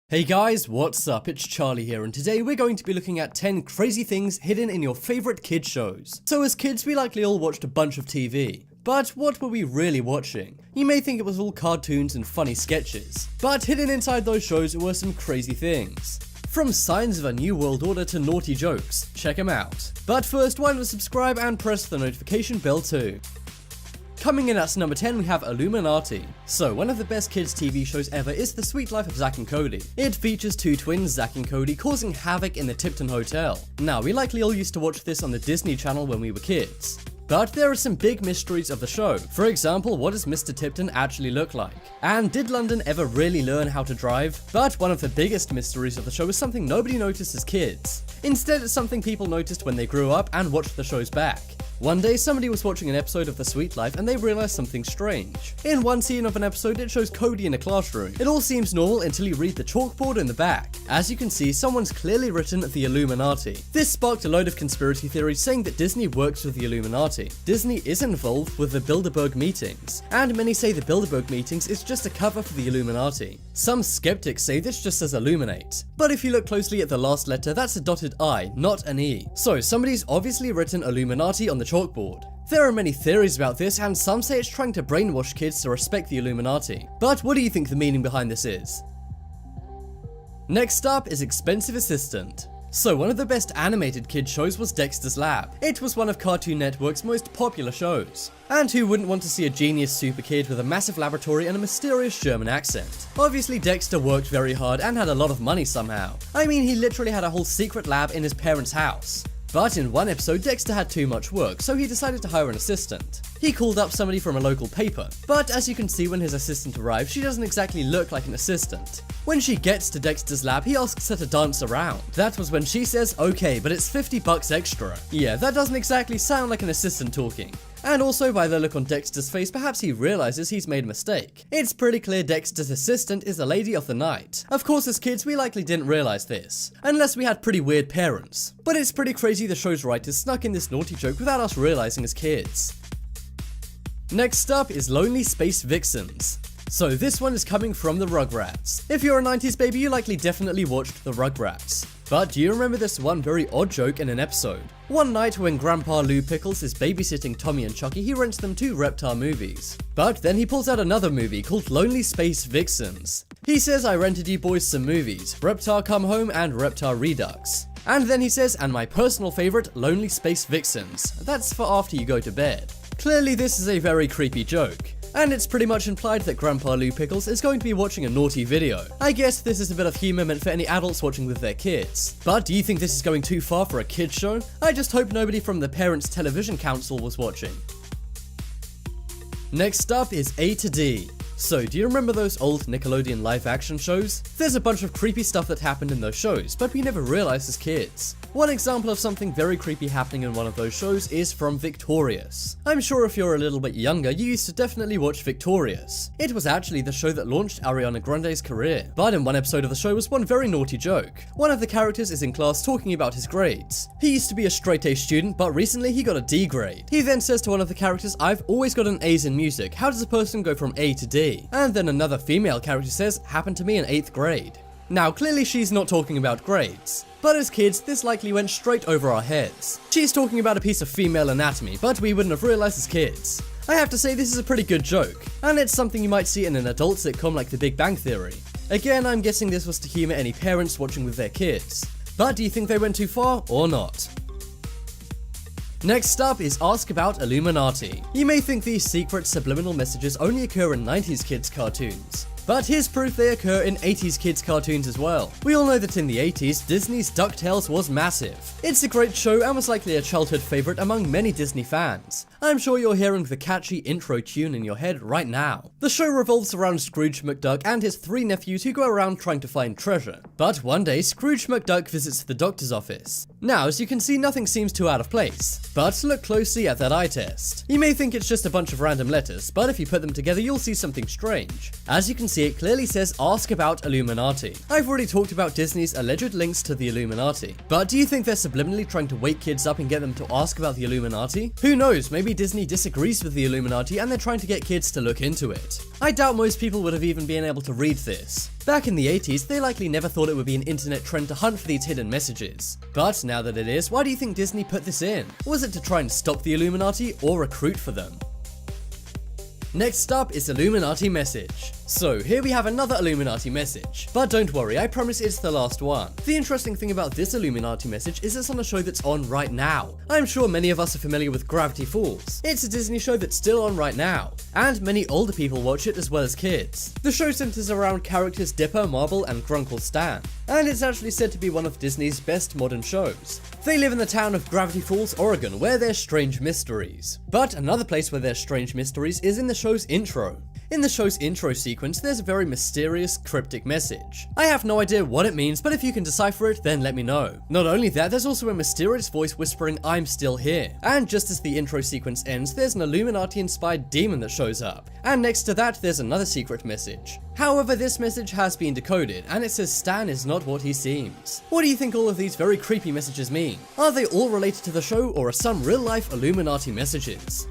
Hey guys, what's up? It's Charlie here, and today we're going to be looking at 10 crazy things hidden in your favorite kid shows. So as kids, we likely all watched a bunch of TV. But what were we really watching? You may think it was all cartoons and funny sketches, but hidden inside those shows were some crazy things. From signs of a new world order to naughty jokes, check them out. But first, why not subscribe and press the notification bell too. Coming in at number 10, we have Illuminati. So, one of the best kids TV shows ever is The Sweet Life of Zack and Cody. It features two twins, Zack and Cody, causing havoc in the Tipton Hotel. Now, we likely all used to watch this on the Disney Channel when we were kids. But there are some big mysteries of the show. For example, what does Mr. Tipton actually look like? And did London ever really learn how to drive? But one of the biggest mysteries of the show is something nobody noticed as kids. Instead, it's something people noticed when they grew up and watched the shows back. One day, somebody was watching an episode of The Sweet Life and they realized something strange. In one scene of an episode, it shows Cody in a classroom. It all seems normal until you read the chalkboard in the back. As you can see, someone's clearly written the Illuminati. This sparked a load of conspiracy theories saying that Disney works with the Illuminati. Disney is involved with the Bilderberg meetings, and many say the Bilderberg meetings is just a cover for the Illuminati. Some skeptics say this just says Illuminate, but if you look closely at the last letter, that's a dotted I, not an E. So somebody's obviously written Illuminati on the chalkboard. There are many theories about this, and some say it's trying to brainwash kids to respect the Illuminati. But what do you think the meaning behind this is? Next up is Expensive Assistant. So one of the best animated kid shows was Dexter's Lab. It was one of Cartoon Network's most popular shows. And who wouldn't want to see a genius super kid with a massive laboratory and a mysterious German accent? Obviously Dexter worked very hard and had a lot of money somehow. I mean, he literally had a whole secret lab in his parents' house. But in one episode, Dexter had too much work, so he decided to hire an assistant. He called up somebody from a local paper, but as you can see when his assistant arrives, she doesn't exactly look like an assistant. When she gets to Dexter's lab, he asks her to dance around. That was when she says, okay, but it's $50 extra. Yeah, that doesn't exactly sound like an assistant talking. And also by the look on Dexter's face, perhaps he realizes he's made a mistake. It's pretty clear Dexter's assistant is the lady of the night. Of course, as kids, we likely didn't realize this, unless we had pretty weird parents. But it's pretty crazy the show's writers snuck in this naughty joke without us realizing as kids. Next up is Lonely Space Vixens. So this one is coming from the Rugrats. If you're a 90s baby, you likely definitely watched the Rugrats. But do you remember this one very odd joke in an episode? One night when Grandpa Lou Pickles is babysitting Tommy and Chucky, he rents them 2 Reptar movies. But then he pulls out another movie called Lonely Space Vixens. He says, I rented you boys some movies, Reptar Come Home and Reptar Redux. And then he says, and my personal favorite, Lonely Space Vixens. That's for after you go to bed. Clearly this is a very creepy joke. And it's pretty much implied that Grandpa Lou Pickles is going to be watching a naughty video. I guess this is a bit of humor meant for any adults watching with their kids. But do you think this is going too far for a kids show? I just hope nobody from the Parents Television Council was watching. Next up is A to D. So, do you remember those old Nickelodeon live-action shows? There's a bunch of creepy stuff that happened in those shows, but we never realized as kids. One example of something very creepy happening in one of those shows is from Victorious. I'm sure if you're a little bit younger, you used to definitely watch Victorious. It was actually the show that launched Ariana Grande's career. But in one episode of the show was one very naughty joke. One of the characters is in class talking about his grades. He used to be a straight A student, but recently he got a D grade. He then says to one of the characters, I've always gotten A's in music. How does a person go from A to D? And then another female character says, happened to me in 8th grade. Now clearly she's not talking about grades, but as kids this likely went straight over our heads. She's talking about a piece of female anatomy, but we wouldn't have realized as kids. I have to say this is a pretty good joke, and it's something you might see in an adult sitcom like The Big Bang Theory. Again, I'm guessing this was to humor any parents watching with their kids. But do you think they went too far or not? Next up is Ask About Illuminati. You may think these secret subliminal messages only occur in 90s kids cartoons. But here's proof they occur in 80s kids cartoons as well. We all know that in the 80s, Disney's DuckTales was massive. It's a great show and was likely a childhood favorite among many Disney fans. I'm sure you're hearing the catchy intro tune in your head right now. The show revolves around Scrooge McDuck and his 3 nephews who go around trying to find treasure. But one day, Scrooge McDuck visits the doctor's office. Now, as you can see, nothing seems too out of place. But look closely at that eye test. You may think it's just a bunch of random letters, but if you put them together, you'll see something strange. As you can see, see it clearly says ask about Illuminati. I've already talked about Disney's alleged links to the Illuminati, but do you think they're subliminally trying to wake kids up and get them to ask about the Illuminati? Who knows, maybe Disney disagrees with the Illuminati and they're trying to get kids to look into it. I doubt most people would have even been able to read this. Back in the 80s, they likely never thought it would be an internet trend to hunt for these hidden messages. But now that it is, why do you think Disney put this in? Was it to try and stop the Illuminati or recruit for them? Next up is Illuminati message. So here we have another Illuminati message, but don't worry, I promise it's the last one. The interesting thing about this Illuminati message is it's on a show that's on right now. I'm sure many of us are familiar with Gravity Falls. It's a Disney show that's still on right now, and many older people watch it as well as kids. The show centers around characters Dipper, Marble, and Grunkle Stan, and it's actually said to be one of Disney's best modern shows. They live in the town of Gravity Falls, Oregon, where there's strange mysteries. But another place where there's strange mysteries is in the show's intro. In the show's intro sequence, there's a very mysterious, cryptic message. I have no idea what it means, but if you can decipher it, then let me know. Not only that, there's also a mysterious voice whispering, "I'm still here." And just as the intro sequence ends, there's an Illuminati-inspired demon that shows up. And next to that, there's another secret message. However, this message has been decoded, and it says Stan is not what he seems. What do you think all of these very creepy messages mean? Are they all related to the show, or are some real-life Illuminati messages?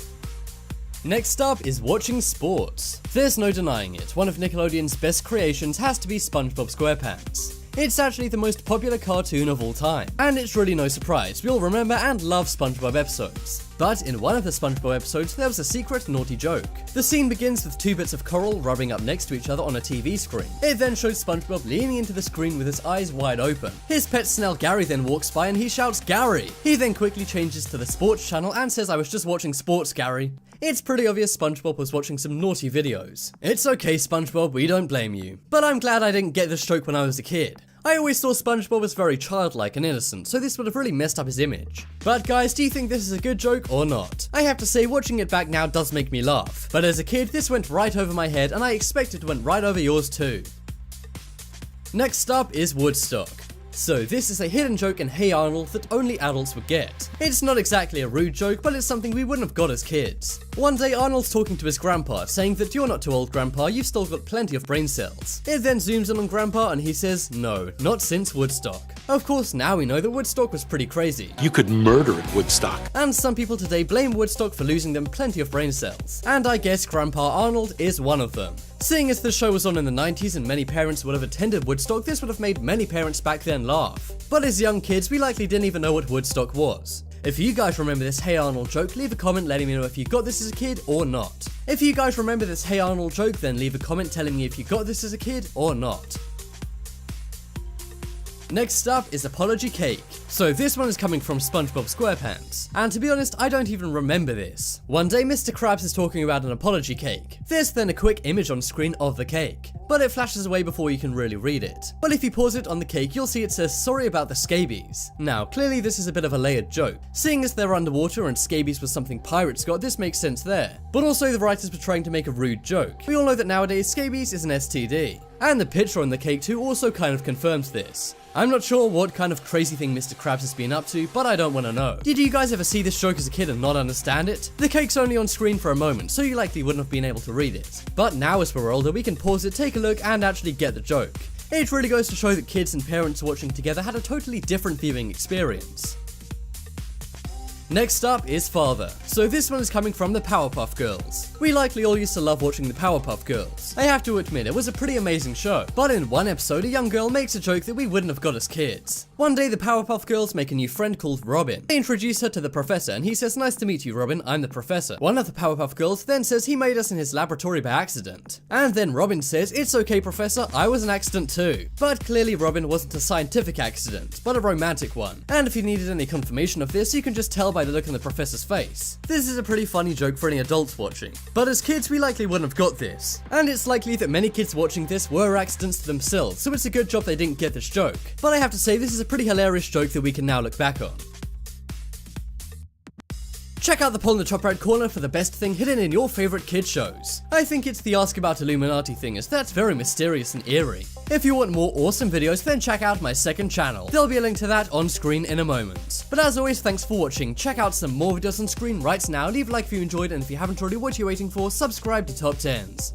Next up is watching sports. There's no denying it, one of Nickelodeon's best creations has to be SpongeBob SquarePants. It's actually the most popular cartoon of all time, and it's really no surprise, we all remember and love SpongeBob episodes. But in one of the SpongeBob episodes, there was a secret naughty joke. The scene begins with two bits of coral rubbing up next to each other on a TV screen. It then shows SpongeBob leaning into the screen with his eyes wide open. His pet snail Gary then walks by and he shouts, "Gary!" He then quickly changes to the sports channel and says, "I was just watching sports, Gary." It's pretty obvious SpongeBob was watching some naughty videos. It's okay, SpongeBob, we don't blame you. But I'm glad I didn't get this joke when I was a kid. I always thought SpongeBob was very childlike and innocent, so this would have really messed up his image. But guys, do you think this is a good joke or not? I have to say, watching it back now does make me laugh. But as a kid, this went right over my head, and I expect it went right over yours too. Next up is Woodstock. So this is a hidden joke in Hey Arnold that only adults would get. It's not exactly a rude joke, but it's something we wouldn't have got as kids. One day Arnold's talking to his grandpa, saying that "You're not too old, Grandpa, you've still got plenty of brain cells." It then zooms in on Grandpa and he says, "No, not since Woodstock." Of course, now we know that Woodstock was pretty crazy. You could murder at Woodstock. And some people today blame Woodstock for losing them plenty of brain cells. And I guess Grandpa Arnold is one of them. Seeing as the show was on in the 90s and many parents would have attended Woodstock, this would have made many parents back then laugh. But as young kids, we likely didn't even know what Woodstock was. If you guys remember this Hey Arnold joke, leave a comment letting me know if you got this as a kid or not. If you guys remember this Hey Arnold joke, then leave a comment telling me if you got this as a kid or not. Next up is Apology Cake. So this one is coming from SpongeBob SquarePants, and to be honest, I don't even remember this. One day Mr. Krabs is talking about an apology cake. There's then a quick image on screen of the cake, but it flashes away before you can really read it. But if you pause it on the cake, you'll see it says "Sorry about the scabies." Now, clearly this is a bit of a layered joke. Seeing as they're underwater and scabies was something pirates got, this makes sense there. But also the writers were trying to make a rude joke. We all know that nowadays scabies is an STD. And the picture on the cake too also kind of confirms this. I'm not sure what kind of crazy thing Mr. Krabs has been up to, but I don't want to know. Did you guys ever see this joke as a kid and not understand it? The cake's only on screen for a moment, so you likely wouldn't have been able to read it. But now as we're older, we can pause it, take a look, and actually get the joke. It really goes to show that kids and parents watching together had a totally different viewing experience. Next up is Father. So this one is coming from the Powerpuff Girls. We likely all used to love watching the Powerpuff Girls. I have to admit, it was a pretty amazing show. But in one episode, a young girl makes a joke that we wouldn't have got as kids. One day, the Powerpuff Girls make a new friend called Robin. They introduce her to the professor, and he says, "Nice to meet you, Robin, I'm the professor." One of the Powerpuff Girls then says he made us in his laboratory by accident. And then Robin says, "It's okay, professor, I was an accident too." But clearly Robin wasn't a scientific accident, but a romantic one. And if you needed any confirmation of this, you can just tell by the look on the professor's face. This is a pretty funny joke for any adults watching. But as kids, we likely wouldn't have got this. And it's likely that many kids watching this were accidents to themselves, so it's a good job they didn't get this joke. But I have to say, this is a pretty hilarious joke that we can now look back on. Check out the poll in the top right corner for the best thing hidden in your favorite kid shows. I think it's the Ask About Illuminati thing, as that's very mysterious and eerie. If you want more awesome videos, then check out my second channel. There'll be a link to that on screen in a moment. But as always, thanks for watching. Check out some more videos on screen right now. Leave a like if you enjoyed, and if you haven't already, what are you waiting for? Subscribe to Top 10s.